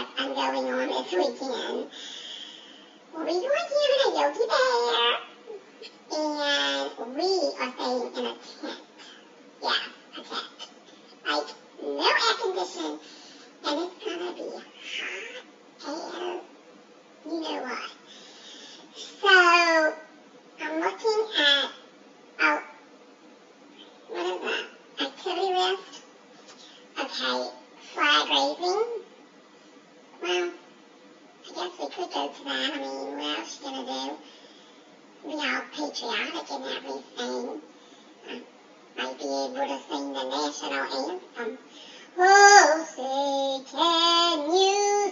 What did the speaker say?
stuff I'm going on this weekend. We'll be going to Yogi Bear, and we are staying in a tent. Yeah, a tent. Like, no air conditioning, and it's gonna be hot air, you know what. So, I'm looking at, oh, what is that? Activity list? Okay, flag raising. Well, I guess we could go to that. I mean, what else you gonna do? Be all patriotic and everything. Might be able to sing the national anthem. Oh, say, can you